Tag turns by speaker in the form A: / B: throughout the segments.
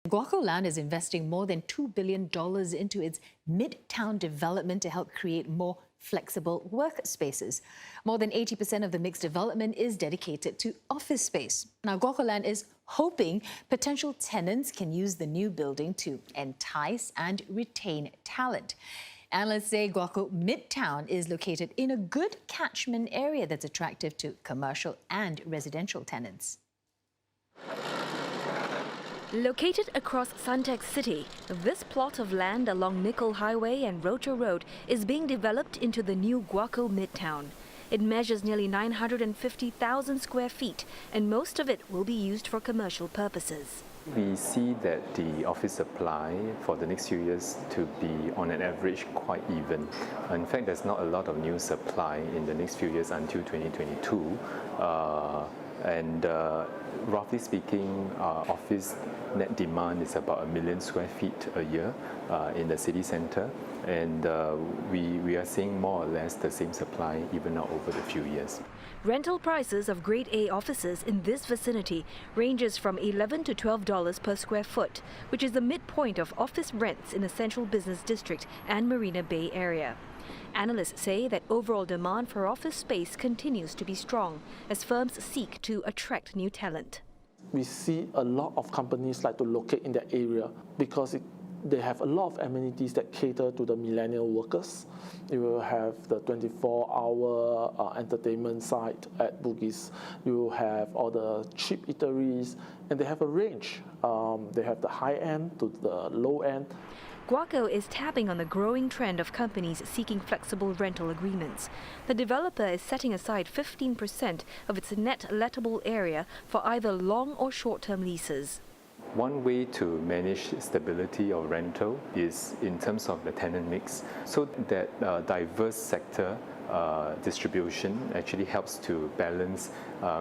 A: GuocoLand is investing more than $2 billion into its Midtown development to help create more flexible workspaces. More than 80% of the mixed development is dedicated to office space. Now, GuocoLand is hoping potential tenants can use the new building to entice and retain talent. Analysts say Guoco Midtown is located in a good catchment area that's attractive to commercial and residential tenants.
B: Located across Suntec City, this plot of land along Nickel Highway and Rocher Road is being developed into the new Guoco Midtown. It measures nearly 950,000 square feet, and most of it will be used for commercial purposes.
C: We see that the office supply for the next few years to be on an average quite even. In fact, there's not a lot of new supply in the next few years until 2022. Roughly speaking, office net demand is about 1 million square feet a year in the city centre, and we are seeing more or less the same supply even now over the few years.
B: Rental prices of Grade A offices in this vicinity ranges from $11 to $12 per square foot, which is the midpoint of office rents in the Central Business District and Marina Bay area. Analysts say that overall demand for office space continues to be strong as firms seek to attract new talent.
D: We see a lot of companies like to locate in that area because they have a lot of amenities that cater to the millennial workers. You will have the 24-hour entertainment site at Bugis. You will have all the cheap eateries, and they have a range. They have the high end to the low end.
B: Guoco is tapping on the growing trend of companies seeking flexible rental agreements. The developer is setting aside 15% of its net lettable area for either long or short-term leases.
C: One way to manage stability of rental is in terms of the tenant mix, so that diverse sector distribution actually helps to balance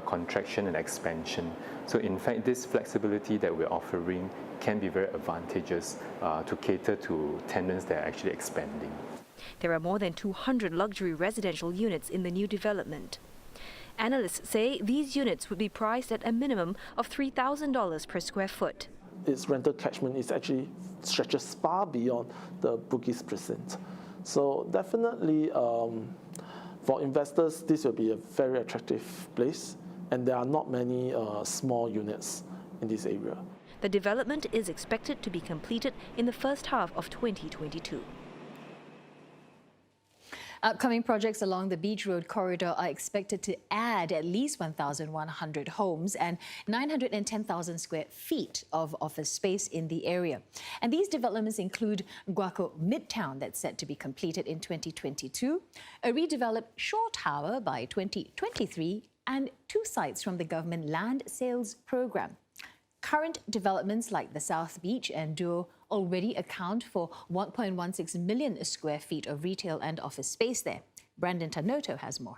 C: contraction and expansion. So in fact, this flexibility that we're offering can be very advantageous to cater to tenants that are actually expanding.
B: There are more than 200 luxury residential units in the new development. Analysts say these units would be priced at a minimum of $3,000 per square foot.
D: Its rental catchment is actually stretches far beyond the Bugis precinct. So definitely for investors, this will be a very attractive place, and there are not many small units in this area.
B: The development is expected to be completed in the first half of 2022.
A: Upcoming projects along the Beach Road corridor are expected to add at least 1,100 homes and 910,000 square feet of office space in the area. And these developments include Guoco Midtown, that's set to be completed in 2022, a redeveloped Shore Tower by 2023, and 2 sites from the government land sales program. Current developments like the South Beach and Duo already account for 1.16 million square feet of retail and office space there. Brandon Tanoto has more.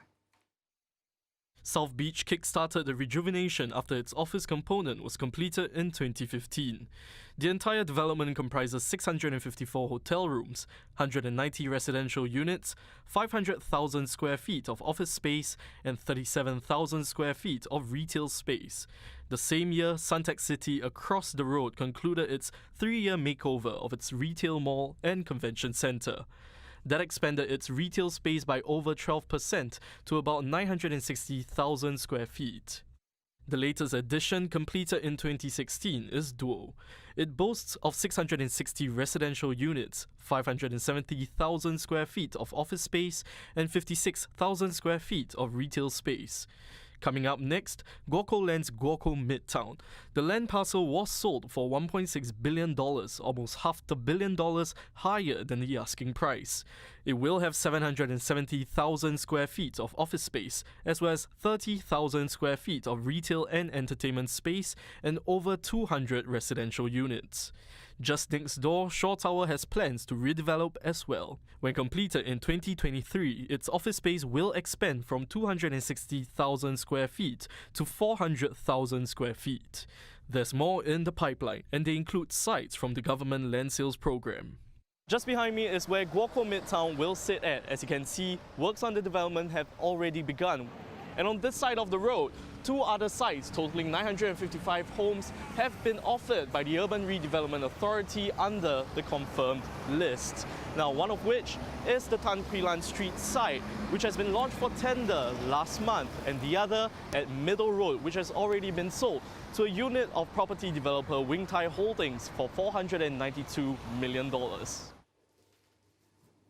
E: South Beach kick-started the rejuvenation after its office component was completed in 2015. The entire development comprises 654 hotel rooms, 190 residential units, 500,000 square feet of office space, and 37,000 square feet of retail space. The same year, Suntec City across the road concluded its 3-year makeover of its retail mall and convention centre. That expanded its retail space by over 12% to about 960,000 square feet. The latest addition, completed in 2016, is Duo. It boasts of 660 residential units, 570,000 square feet of office space, and 56,000 square feet of retail space. Coming up next, GuocoLand's Guoco Midtown. The land parcel was sold for $1.6 billion, almost $500 million higher than the asking price. It will have 770,000 square feet of office space, as well as 30,000 square feet of retail and entertainment space, and over 200 residential units. Just next door, Shore Tower has plans to redevelop as well. When completed in 2023, its office space will expand from 260,000 square feet to 400,000 square feet. There's more in the pipeline, and they include sites from the government land sales program. Just behind me is where Guoco Midtown will sit at. As you can see, works on the development have already begun. And on this side of the road, 2 other sites totaling 955 homes have been offered by the Urban Redevelopment Authority under the confirmed list. Now, one of which is the Tan Quee Lan Street site, which has been launched for tender last month, and the other at Middle Road, which has already been sold to a unit of property developer Wing Tai Holdings for $492 million.